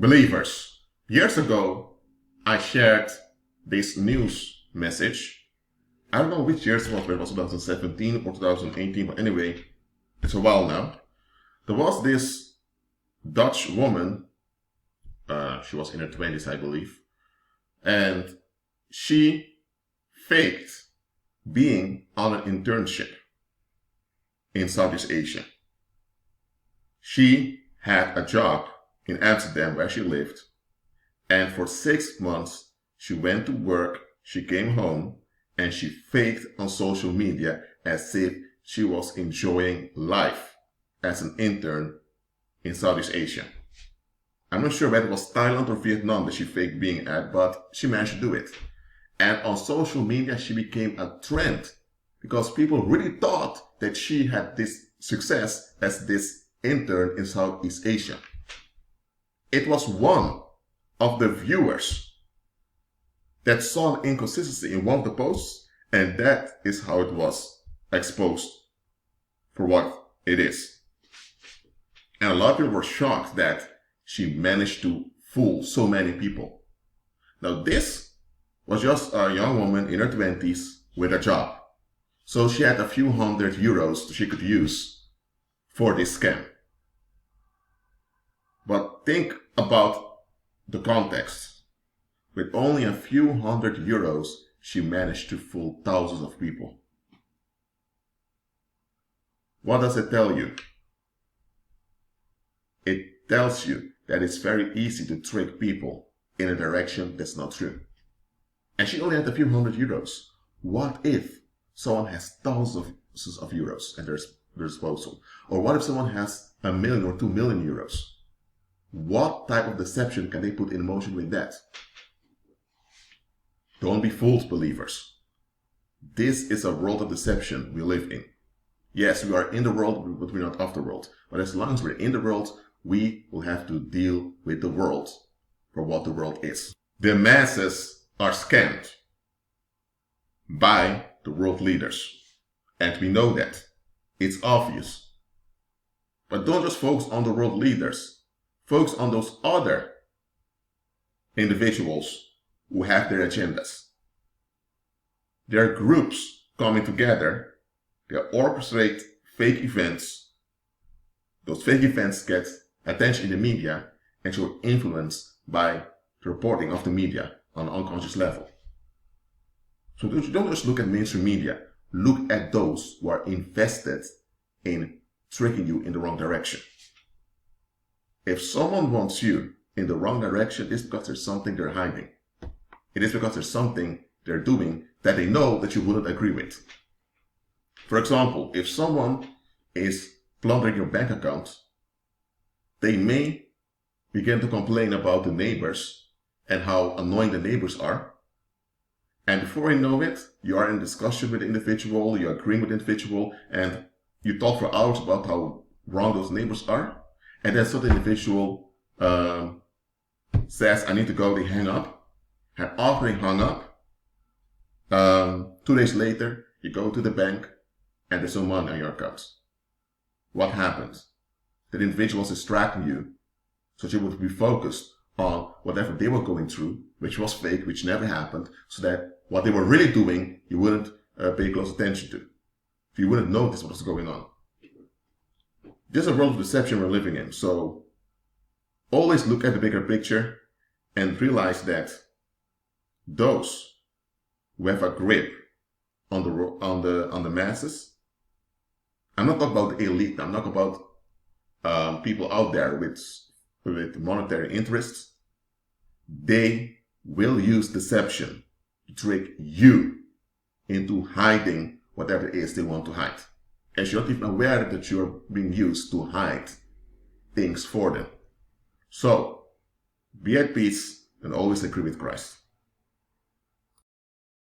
Believers, years ago, I shared this news message. I don't know which year it was, but it was 2017 or 2018, but anyway, it's a while now. There was this Dutch woman, she was in her 20s, I believe, and she faked being on an internship in Southeast Asia. She had a job in Amsterdam where she lived, and for 6 months she went to work, she came home, and she faked on social media as if she was enjoying life as an intern in Southeast Asia. I'm not sure whether it was Thailand or Vietnam that she faked being at, but she managed to do it. And on social media she became a trend because people really thought that she had this success as this intern in Southeast Asia. It was one of the viewers that saw an inconsistency in one of the posts, and that is how it was exposed for what it is. And a lot of people were shocked that she managed to fool so many people. Now this was just a young woman in her 20s with a job. So she had a few €100 she could use for this scam. But think about the context. With only a few €100, she managed to fool thousands of people. What does it tell you? It tells you that it's very easy to trick people in a direction that's not true. And she only had a few €100. What if someone has thousands of euros at their disposal? Or what if someone has €1 million or €2 million? What type of deception can they put in motion with that? Don't be fooled, believers. This is a world of deception we live in. Yes, we are in the world, but we're not of the world. But as long as we're in the world, we will have to deal with the world for what the world is. The masses are scammed by the world leaders. And we know that. It's obvious. But don't just focus on the world leaders. Focus on those other individuals who have their agendas. There are groups coming together. They orchestrate fake events. Those fake events get attention in the media and show influence by the reporting of the media on an unconscious level. So don't just look at mainstream media. Look at those who are invested in tricking you in the wrong direction. If someone wants you in the wrong direction, it's because there's something they're hiding. It is because there's something they're doing that they know that you wouldn't agree with. For example, if someone is plundering your bank account, they may begin to complain about the neighbors and how annoying the neighbors are. And before you know it, you are in discussion with the individual, you're agreeing with the individual, and you talk for hours about how wrong those neighbors are. And then so the individual says, I need to go, they hang up. And after they hung up, 2 days later, you go to the bank and there's no money on your account. What happens? The individual was distracting you so you would be focused on whatever they were going through, which was fake, which never happened, so that what they were really doing, you wouldn't pay close attention to. You wouldn't notice what was going on. This is a world of deception we're living in, so always look at the bigger picture and realize that those who have a grip on the masses, I'm not talking about the elite, I'm not talking about people out there with monetary interests. They will use deception to trick you into hiding whatever it is they want to hide. And you're not even aware that you're being used to hide things for them. So, be at peace and always agree with Christ.